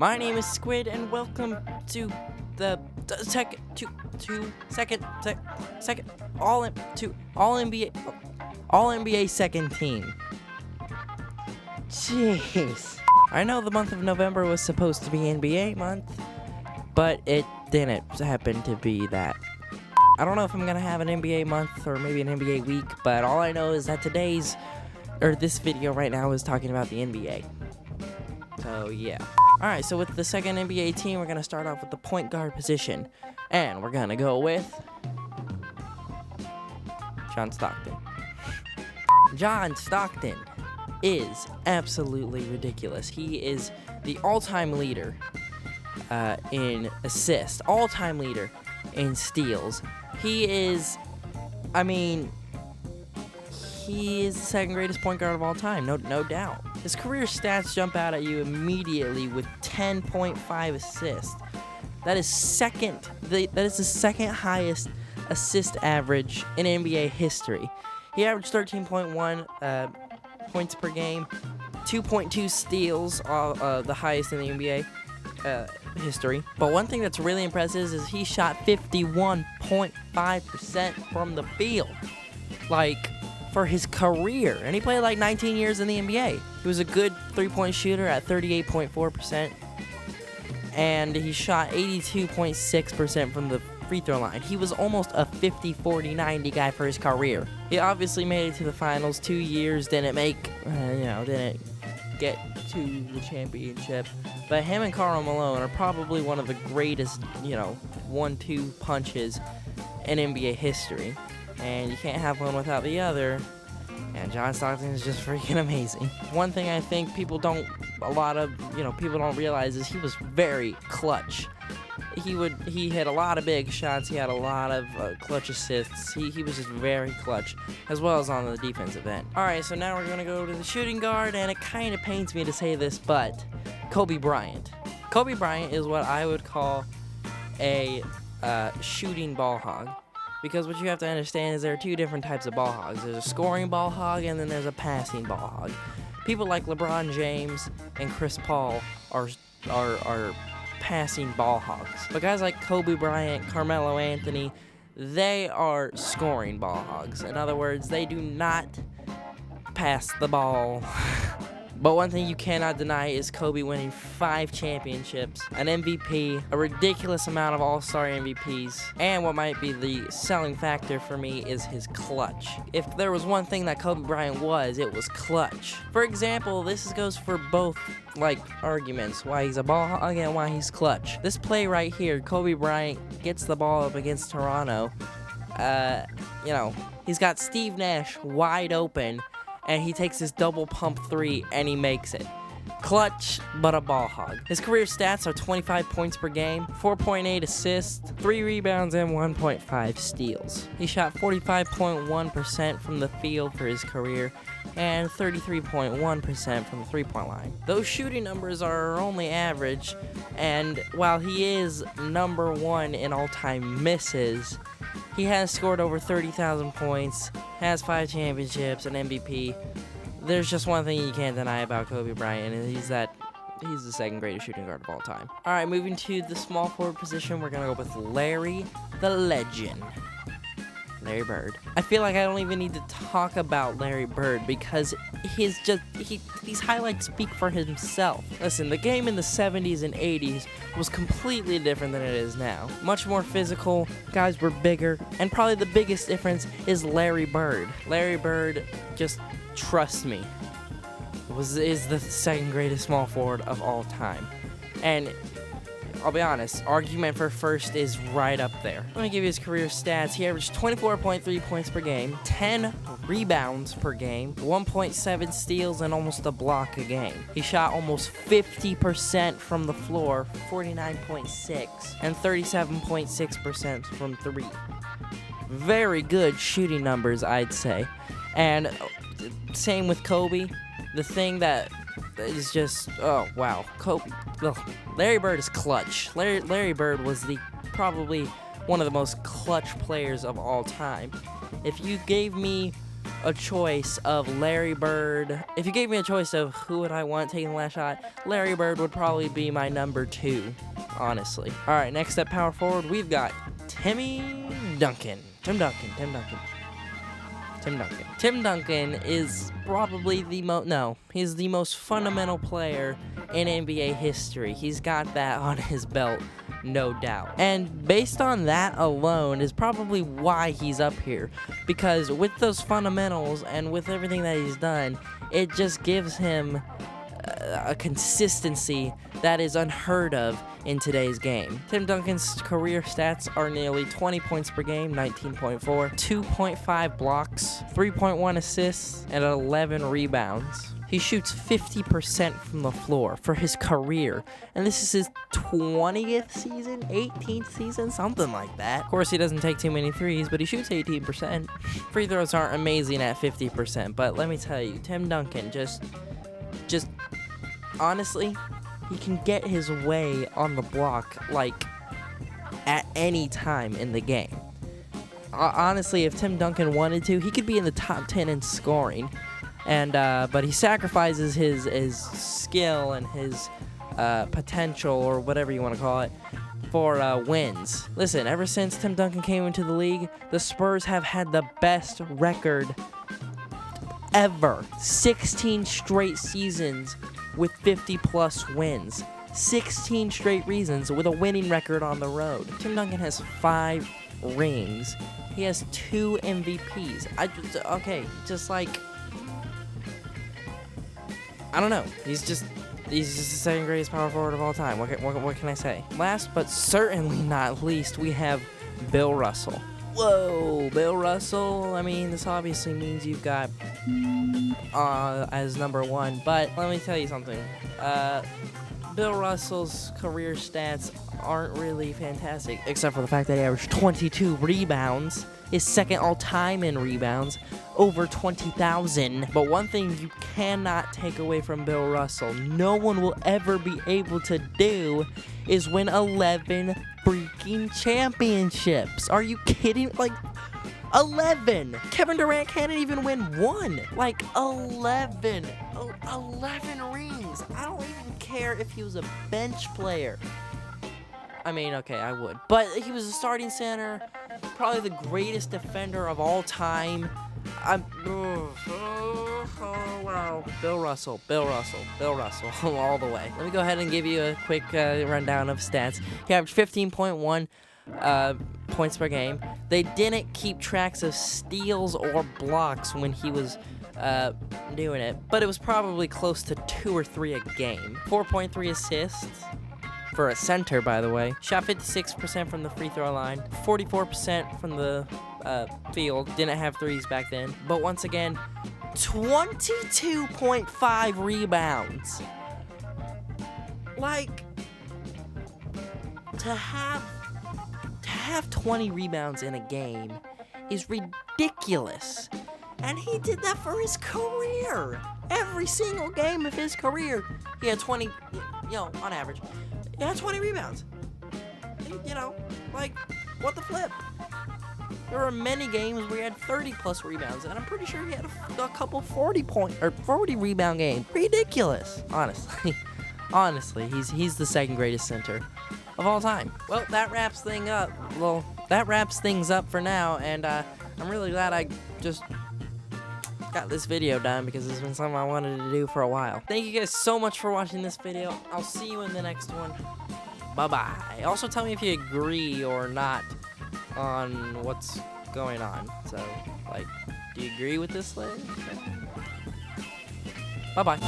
My name is Squid, and welcome to the all NBA second team. Jeez. I know the month of November was supposed to be NBA month, but it didn't happen to be that. I don't know if I'm gonna have an NBA month or maybe an NBA week, but all I know is that this video right now is talking about the NBA. So yeah. Alright, so with the second NBA team, we're gonna start off with the point guard position. And we're gonna go with John Stockton. John Stockton is absolutely ridiculous. He is the all-time leader in assists, all-time leader in steals. He is the second greatest point guard of all time, no doubt. His career stats jump out at you immediately with 10.5 assists. That is the second highest assist average in NBA history. He averaged 13.1 points per game, 2.2 steals, the highest in the NBA history. But one thing that's really impressive is he shot 51.5% from the field, for his career, and he played 19 years in the NBA. He was a good three-point shooter at 38.4%, and he shot 82.6% from the free throw line. He was almost a 50-40-90 guy for his career. He obviously made it to the finals 2 years, didn't get to the championship, but him and Karl Malone are probably one of the greatest, 1-2 punches in NBA history. And you can't have one without the other. And John Stockton is just freaking amazing. One thing I think people don't realize is he was very clutch. He hit a lot of big shots. He had a lot of clutch assists. He was just very clutch, as well as on the defensive end. All right, so now we're gonna go to the shooting guard, and it kind of pains me to say this, but Kobe Bryant. Kobe Bryant is what I would call a shooting ball hog. Because what you have to understand is there are two different types of ball hogs. There's a scoring ball hog, and then there's a passing ball hog. People like LeBron James and Chris Paul are passing ball hogs. But guys like Kobe Bryant, Carmelo Anthony, they are scoring ball hogs. In other words, they do not pass the ball. But one thing you cannot deny is Kobe winning 5 championships, an MVP, a ridiculous amount of all-star MVPs, and what might be the selling factor for me is his clutch. If there was one thing that Kobe Bryant was, it was clutch. For example, this goes for both arguments, why he's a ball hog and why he's clutch. This play right here, Kobe Bryant gets the ball up against Toronto. He's got Steve Nash wide open, and he takes his double pump 3 and he makes it. Clutch, but a ball hog. His career stats are 25 points per game, 4.8 assists, 3 rebounds, and 1.5 steals. He shot 45.1% from the field for his career and 33.1% from the three-point line. Those shooting numbers are only average, and while he is number 1 in all-time misses, he has scored over 30,000 points, has 5 championships, an MVP. There's just one thing you can't deny about Kobe Bryant, and he's the second greatest shooting guard of all time. All right, moving to the small forward position, we're going to go with Larry the Legend. Larry Bird. I feel like I don't even need to talk about Larry Bird because these highlights speak for himself. Listen, the game in the 70s and 80s was completely different than it is now. Much more physical, guys were bigger, and probably the biggest difference is Larry Bird. Larry Bird, just trust me, is the second greatest small forward of all time. And I'll be honest, argument for first is right up there. Let me give you his career stats. He averaged 24.3 points per game, 10 rebounds per game, 1.7 steals, and almost a block a game. He shot almost 50% from the floor, 49.6, and 37.6% from 3. Very good shooting numbers, I'd say. And same with Kobe. The thing that is just, oh wow, Larry Bird is clutch. Larry Bird was probably one of the most clutch players of all time. If you gave me a choice of Larry Bird. If you gave me a choice of who would I want taking the last shot, Larry Bird would probably be my number 2, honestly. All right, next up, power forward, we've got Duncan. Tim Duncan is probably he's the most fundamental player in NBA history. He's got that on his belt, no doubt. And based on that alone is probably why he's up here. Because with those fundamentals and with everything that he's done, it just gives him a consistency that is unheard of in today's game. Tim Duncan's career stats are nearly 20 points per game, 19.4, 2.5 blocks, 3.1 assists, and 11 rebounds. He shoots 50% from the floor for his career, and this is his 20th season, 18th season, something like that. Of course, he doesn't take too many threes, but he shoots 18%. Free throws aren't amazing at 50%, but let me tell you, Tim Duncan just honestly, he can get his way on the block, like, at any time in the game. Honestly, if Tim Duncan wanted to, he could be in the top 10 in scoring. And but he sacrifices his skill and his potential, or whatever you want to call it, for wins. Listen, ever since Tim Duncan came into the league, the Spurs have had the best record ever. 16 straight seasons with 50-plus wins. 16 straight reasons with a winning record on the road. Tim Duncan has 5 rings. He has 2 MVPs. I don't know. He's just the second greatest power forward of all time. What can I say? Last but certainly not least, we have Bill Russell. Whoa, Bill Russell. I mean, this obviously means you've got as number 1, but let me tell you something. Bill Russell's career stats aren't really fantastic, except for the fact that he averaged 22 rebounds, his second all-time in rebounds, over 20,000. But one thing you cannot take away from Bill Russell, no one will ever be able to do, is win 11 freaking championships. Are you kidding? Like, 11. Kevin Durant can't even win 1. Like, 11 rings. I don't even care if he was a bench player. I mean, okay, I would. But he was a starting center, probably the greatest defender of all time. Wow. Bill Russell, all the way. Let me go ahead and give you a quick rundown of stats. He averaged 15.1 points per game. They didn't keep tracks of steals or blocks when he was doing it, but it was probably close to 2 or 3 a game. 4.3 assists. For a center, by the way. Shot 56% from the free throw line, 44% from the field. Didn't have threes back then. But once again, 22.5 rebounds. Like, to have 20 rebounds in a game is ridiculous. And he did that for his career. Every single game of his career, he had 20, on average. He had 20 rebounds. What the flip? There were many games where he had 30-plus rebounds, and I'm pretty sure he had a couple 40 rebound games. Ridiculous, honestly. Honestly, he's the second greatest center of all time. Well, that wraps things up for now, and I'm really glad I just got this video done, because it's been something I wanted to do for a while. Thank you guys so much for watching this video. I'll see you in the next one. Bye-bye. Also, tell me if you agree or not on what's going on. So, do you agree with this thing? Bye-bye.